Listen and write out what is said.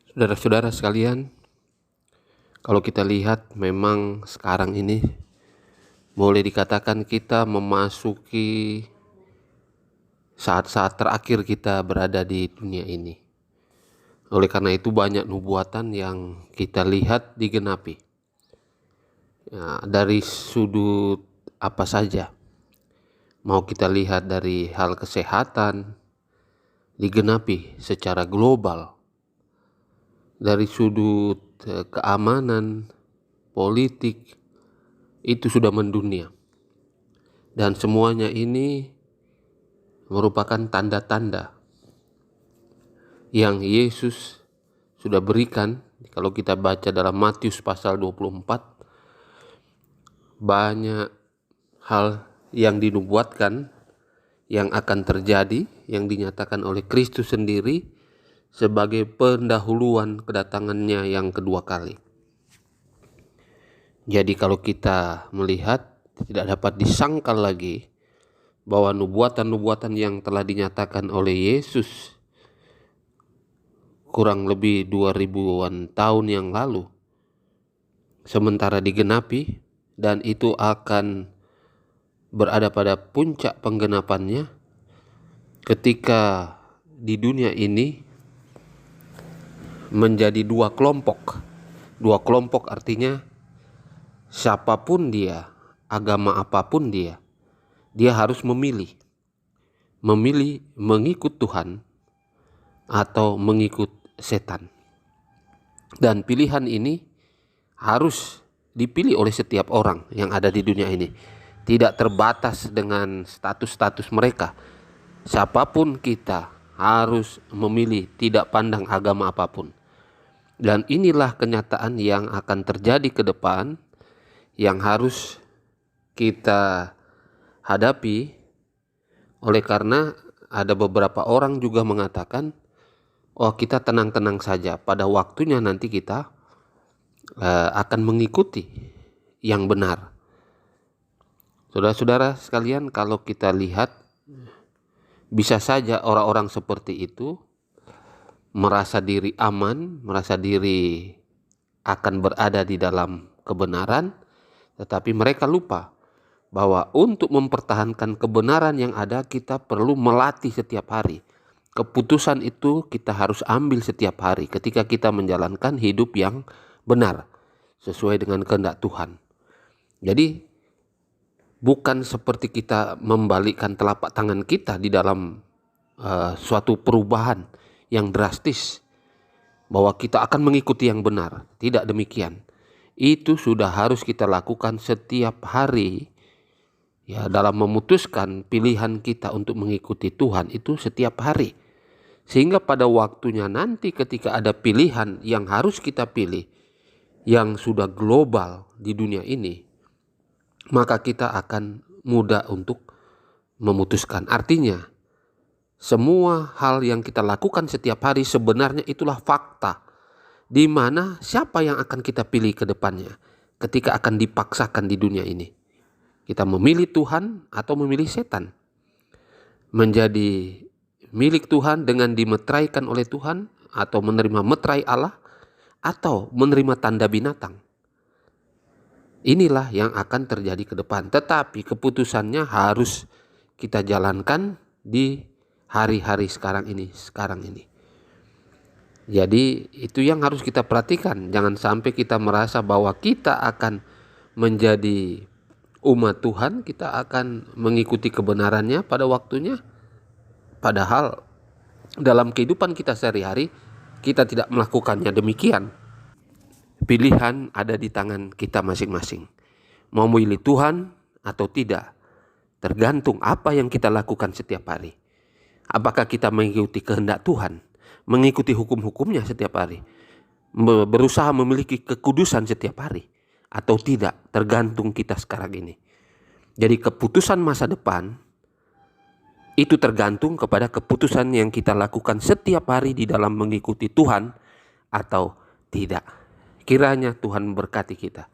Saudara-saudara sekalian, kalau kita lihat memang sekarang ini boleh dikatakan kita memasuki saat-saat terakhir kita berada di dunia ini. Oleh karena itu banyak nubuatan yang kita lihat digenapi. Ya, dari sudut apa saja, mau kita lihat dari hal kesehatan digenapi secara global, dari sudut keamanan, politik, itu sudah mendunia. Dan semuanya ini merupakan tanda-tanda yang Yesus sudah berikan. Kalau kita baca dalam Matius pasal 24, banyak hal yang dinubuatkan yang akan terjadi, yang dinyatakan oleh Kristus sendiri sebagai pendahuluan kedatangannya yang kedua kali. Jadi kalau kita melihat, tidak dapat disangkal lagi bahwa nubuatan-nubuatan yang telah dinyatakan oleh Yesus kurang lebih 2000-an tahun yang lalu sementara digenapi, dan itu akan berada pada puncak penggenapannya ketika di dunia ini menjadi dua kelompok. Dua kelompok artinya siapapun dia, agama apapun dia harus memilih mengikut Tuhan atau mengikut setan. Dan pilihan ini harus dipilih oleh setiap orang yang ada di dunia ini. Tidak terbatas dengan status-status mereka. Siapapun kita harus memilih, tidak pandang agama apapun. Dan inilah kenyataan yang akan terjadi ke depan, yang harus kita hadapi. Oleh karena ada beberapa orang juga mengatakan, oh kita tenang-tenang saja, pada waktunya nanti kita akan mengikuti yang benar. Saudara-saudara sekalian, kalau kita lihat, bisa saja orang-orang seperti itu merasa diri aman, merasa diri akan berada di dalam kebenaran, tetapi mereka lupa bahwa untuk mempertahankan kebenaran yang ada, kita perlu melatih setiap hari. Keputusan itu kita harus ambil setiap hari ketika kita menjalankan hidup yang benar sesuai dengan kehendak Tuhan. Jadi bukan seperti kita membalikkan telapak tangan kita di dalam suatu perubahan yang drastis bahwa kita akan mengikuti yang benar. Tidak demikian. Itu sudah harus kita lakukan setiap hari. Ya, dalam memutuskan pilihan kita untuk mengikuti Tuhan itu setiap hari. Sehingga pada waktunya nanti ketika ada pilihan yang harus kita pilih, yang sudah global di dunia ini, maka kita akan mudah untuk memutuskan. Artinya, semua hal yang kita lakukan setiap hari sebenarnya itulah fakta. Di mana siapa yang akan kita pilih ke depannya ketika akan dipaksakan di dunia ini. Kita memilih Tuhan atau memilih setan. Menjadi milik Tuhan dengan dimeteraikan oleh Tuhan, atau menerima meterai Allah, atau menerima tanda binatang. Inilah yang akan terjadi ke depan. Tetapi keputusannya harus kita jalankan di hari-hari sekarang ini. Jadi itu yang harus kita perhatikan. Jangan sampai kita merasa bahwa kita akan menjadi umat Tuhan, kita akan mengikuti kebenarannya pada waktunya. Padahal dalam kehidupan kita sehari-hari kita tidak melakukannya demikian. Pilihan ada di tangan kita masing-masing. Mau memilih Tuhan atau tidak, tergantung apa yang kita lakukan setiap hari. Apakah kita mengikuti kehendak Tuhan, mengikuti hukum-hukumnya setiap hari, berusaha memiliki kekudusan setiap hari, atau tidak, tergantung kita sekarang ini. Jadi keputusan masa depan itu tergantung kepada keputusan yang kita lakukan setiap hari di dalam mengikuti Tuhan atau tidak. Kiranya Tuhan memberkati kita.